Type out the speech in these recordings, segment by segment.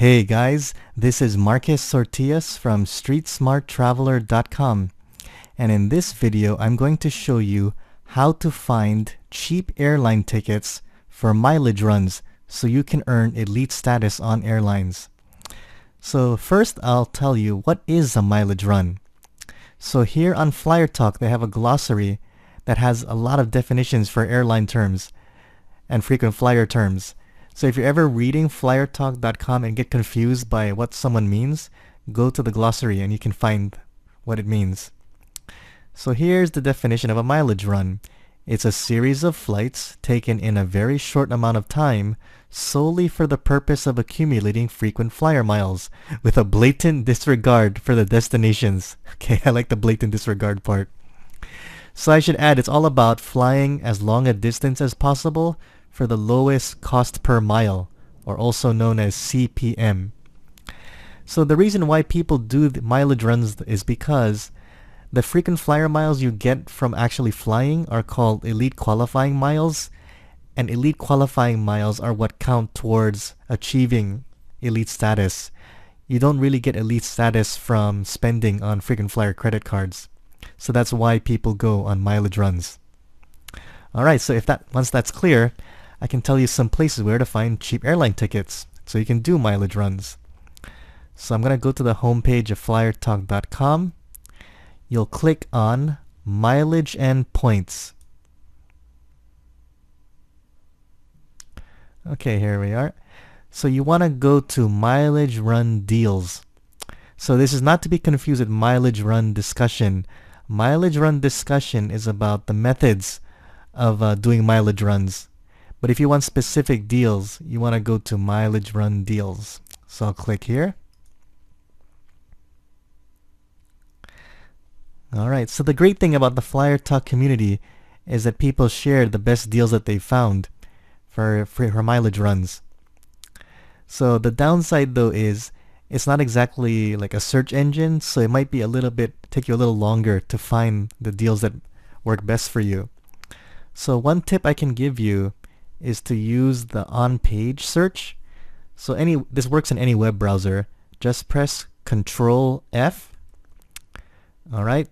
Hey guys, this is Marcus Sortias from StreetSmartTraveler.com, and in this video I'm going to show you how to find cheap airline tickets for mileage runs so you can earn elite status on airlines. So first I'll tell you what is a mileage run. So here on Flyer Talk they have a glossary that has a lot of definitions for airline terms and frequent flyer terms. So if you're ever reading flyertalk.com and get confused by what someone means, go to the glossary and you can find what it means. So here's the definition of a mileage run. It's a series of flights taken in a very short amount of time solely for the purpose of accumulating frequent flyer miles with a blatant disregard for the destinations. Okay, I like the blatant disregard part. So I should add, it's all about flying as long a distance as possible for the lowest cost per mile, or also known as CPM. So the reason why people do the mileage runs is because the frequent flyer miles you get from actually flying are called elite qualifying miles, and elite qualifying miles are what count towards achieving elite status. You don't really get elite status from spending on frequent flyer credit cards. So that's why people go on mileage runs. Alright, so once that's clear, I can tell you some places where to find cheap airline tickets so you can do mileage runs. So I'm going to go to the homepage of flyertalk.com. You'll click on mileage and points. Okay, here we are. So you want to go to mileage run deals. So this is not to be confused with mileage run discussion. Mileage run discussion is about the methods of doing mileage runs. But if you want specific deals, you want to go to mileage run deals. So I'll click here. Alright, so the great thing about the Flyer Talk community is that people share the best deals that they found for mileage runs. So the downside though is it's not exactly like a search engine, so it might be take you a little longer to find the deals that work best for you. So one tip I can give you is to use the on-page search. So this works in any web browser. Just press Control F. Alright.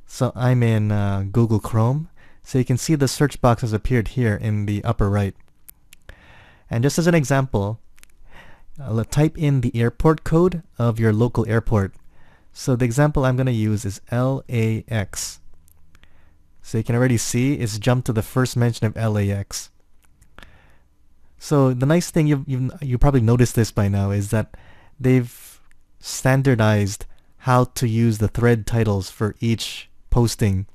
So I'm in Google Chrome. So you can see the search box has appeared here in the upper right. And just as an example, type in the airport code of your local airport. So the example I'm going to use is LAX. So you can already see it's jumped to the first mention of LAX. So the nice thing, you probably noticed this by now, is that they've standardized how to use the thread titles for each posting.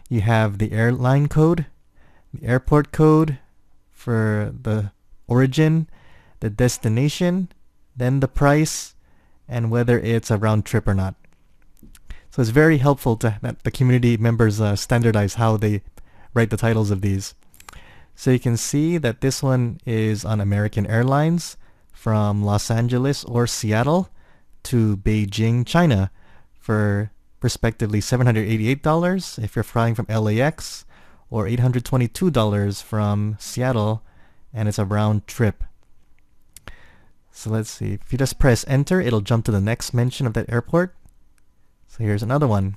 You have the airline code, the airport code for the origin, the destination, then the price, and whether it's a round trip or not. So it's very helpful that the community members standardize how they write the titles of these. So you can see that this one is on American Airlines from Los Angeles or Seattle to Beijing, China for respectively $788 if you're flying from LAX, or $822 from Seattle, and it's a round trip. So let's see, if you just press enter, it'll jump to the next mention of that airport. So here's another one.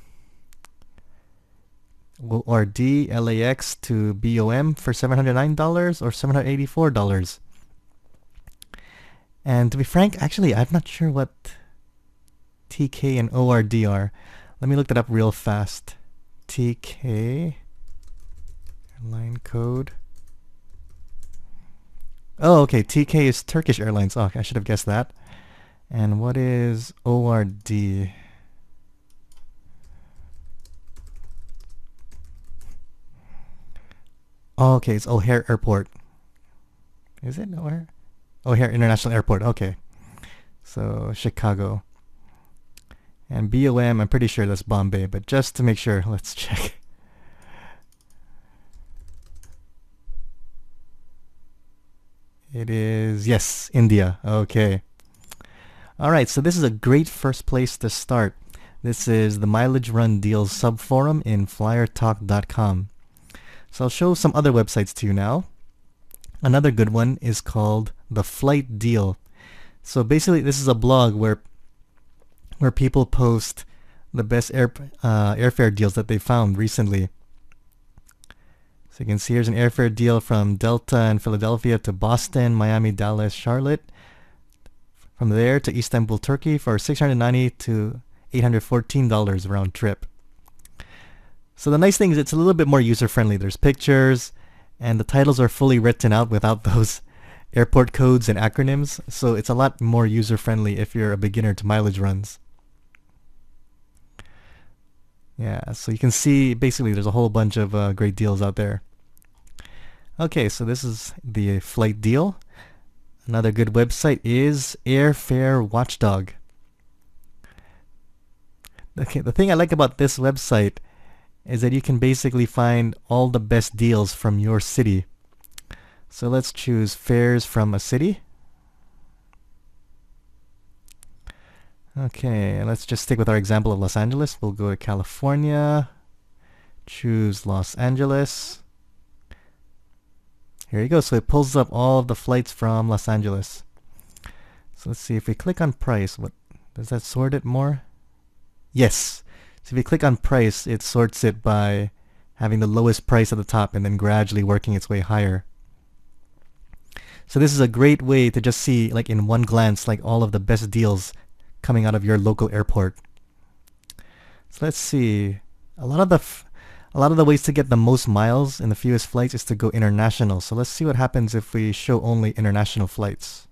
ORD LAX to BOM for $709 or $784. And to be frank, actually I'm not sure what TK and ORD are. Let me look that up real fast. TK airline code. Oh, okay, TK is Turkish Airlines. Oh, I should have guessed that. And what is ORD? Oh, okay, it's O'Hare Airport. Is it O'Hare? O'Hare International Airport, okay. So, Chicago. And BOM, I'm pretty sure that's Bombay, but just to make sure, let's check. It is, yes, India, okay. Alright, so this is a great first place to start. This is the Mileage Run Deals subforum in flyertalk.com. So I'll show some other websites to you now. Another good one is called The Flight Deal. So basically, this is a blog where people post the best airfare deals that they found recently. So you can see here's an airfare deal from Delta and Philadelphia to Boston, Miami, Dallas, Charlotte. From there to Istanbul, Turkey for $690 to $814 round trip. So the nice thing is it's a little bit more user-friendly. There's pictures, and the titles are fully written out without those airport codes and acronyms. So it's a lot more user-friendly if you're a beginner to mileage runs. Yeah, so you can see basically there's a whole bunch of great deals out there. Okay, so this is the flight deal. Another good website is Airfare Watchdog. Okay, the thing I like about this website is that you can basically find all the best deals from your city. So let's choose fares from a city. Okay, let's just stick with our example of Los Angeles. We'll go to California, choose Los Angeles. Here you go. So it pulls up all of the flights from Los Angeles. So let's see if we click on price. What does that sort it more? Yes. So if you click on price, it sorts it by having the lowest price at the top and then gradually working its way higher. So this is a great way to just see, like in one glance, like all of the best deals coming out of your local airport. So let's see. A lot of the ways to get the most miles and the fewest flights is to go international. So let's see what happens if we show only international flights.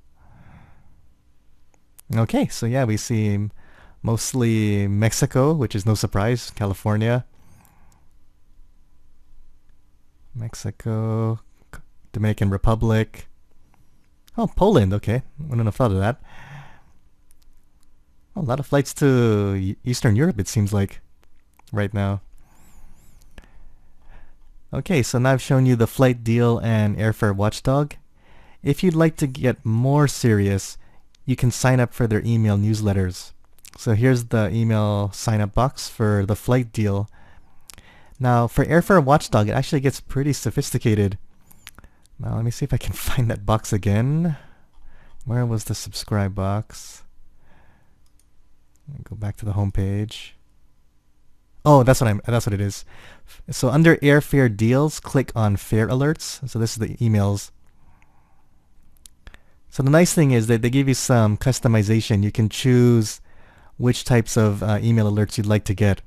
Okay, so yeah, we see mostly Mexico, which is no surprise, California, Mexico, Dominican Republic. Oh, Poland, okay. Wouldn't have thought of that. A lot of flights to Eastern Europe, it seems like, right now. Okay, so now I've shown you the flight deal and Airfare Watchdog. If you'd like to get more serious, you can sign up for their email newsletters. So here's the email sign-up box for the flight deal. Now, for Airfare Watchdog, it actually gets pretty sophisticated. Now, let me see if I can find that box again. Where was the subscribe box? Go back to the home page. Oh, that's what it is. So under airfare deals, click on fare alerts. So this is the emails. So the nice thing is that they give you some customization. You can choose which types of email alerts you'd like to get.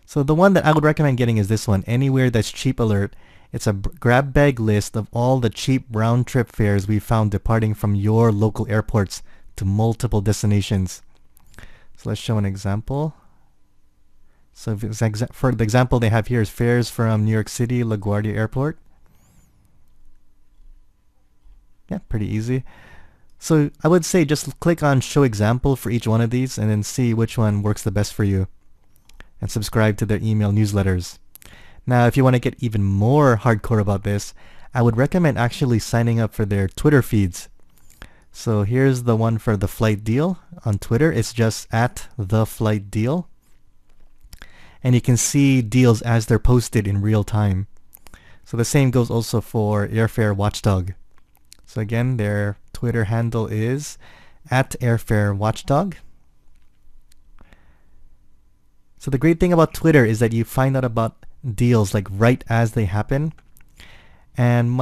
So the one that I would recommend getting is this one, Anywhere That's Cheap Alert. It's a grab bag list of all the cheap round trip fares we found departing from your local airports to multiple destinations. So let's show an example. So for the example they have here is fares from New York City LaGuardia Airport. Yeah, pretty easy. So I would say just click on show example for each one of these and then see which one works the best for you. And subscribe to their email newsletters. Now, if you want to get even more hardcore about this, I would recommend actually signing up for their Twitter feeds. So here's the one for the flight deal on Twitter. It's just @theflightdeal. And you can see deals as they're posted in real time. So the same goes also for Airfare Watchdog. So again, their Twitter handle is @AirfareWatchdog. So the great thing about Twitter is that you find out about deals like right as they happen. And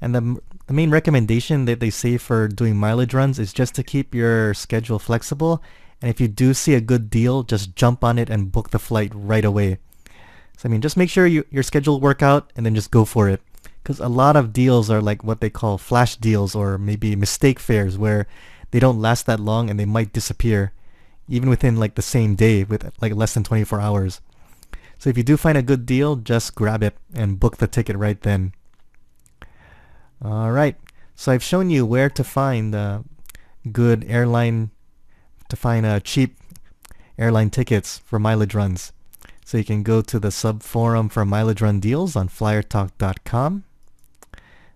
the main recommendation that they say for doing mileage runs is just to keep your schedule flexible. And if you do see a good deal, just jump on it and book the flight right away. So I mean, just make sure your schedule work out and then just go for it. Because a lot of deals are like what they call flash deals or maybe mistake fares where they don't last that long and they might disappear even within like the same day with like less than 24 hours. So if you do find a good deal, just grab it and book the ticket right then. Alright, so I've shown you where to find good airline, to find cheap airline tickets for mileage runs. So you can go to the sub-forum for mileage run deals on flyertalk.com,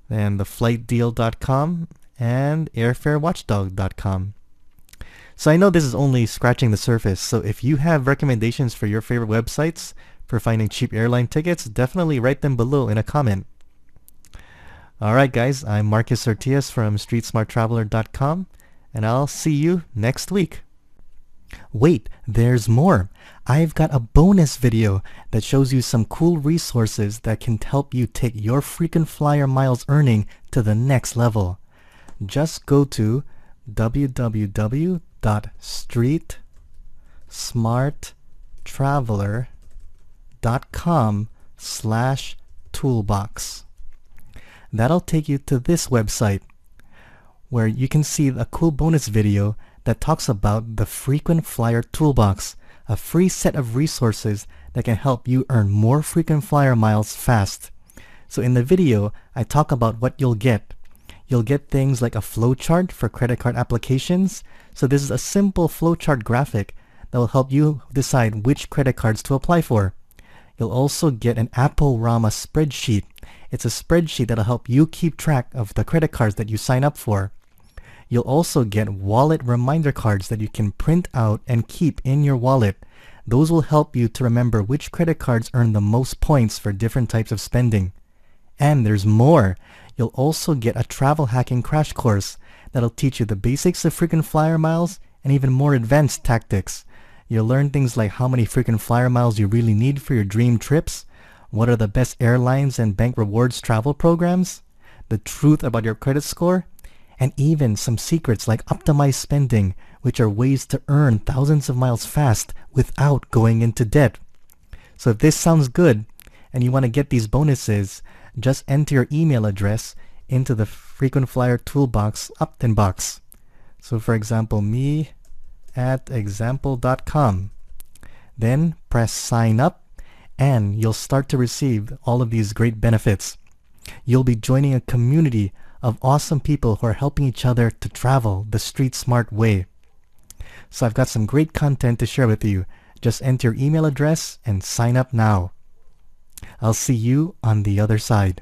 then theflightdeal.com, and airfarewatchdog.com. So I know this is only scratching the surface, so if you have recommendations for your favorite websites for finding cheap airline tickets, definitely write them below in a comment. Alright guys, I'm Marcus Ortiz from StreetSmartTraveler.com, and I'll see you next week. Wait, there's more. I've got a bonus video that shows you some cool resources that can help you take your frequent flyer miles earning to the next level. Just go to www.streetsmarttraveler.com/toolbox. That'll take you to this website where you can see a cool bonus video that talks about the Frequent Flyer Toolbox, a free set of resources that can help you earn more frequent flyer miles fast. So in the video, I talk about what you'll get. You'll get things like a flowchart for credit card applications. So this is a simple flowchart graphic that will help you decide which credit cards to apply for. You'll also get an Apple-Rama spreadsheet. It's a spreadsheet that'll help you keep track of the credit cards that you sign up for. You'll also get wallet reminder cards that you can print out and keep in your wallet. Those will help you to remember which credit cards earn the most points for different types of spending. And there's more. You'll also get a travel hacking crash course that'll teach you the basics of frequent flyer miles and even more advanced tactics. You'll learn things like how many frequent flyer miles you really need for your dream trips, what are the best airlines and bank rewards travel programs, the truth about your credit score, and even some secrets like optimized spending, which are ways to earn thousands of miles fast without going into debt. So if this sounds good and you want to get these bonuses, just enter your email address into the Frequent Flyer Toolbox opt-in box. So for example, me@example.com. Then press sign up and you'll start to receive all of these great benefits. You'll be joining a community of awesome people who are helping each other to travel the street smart way. So I've got some great content to share with you. Just enter your email address and sign up now. I'll see you on the other side.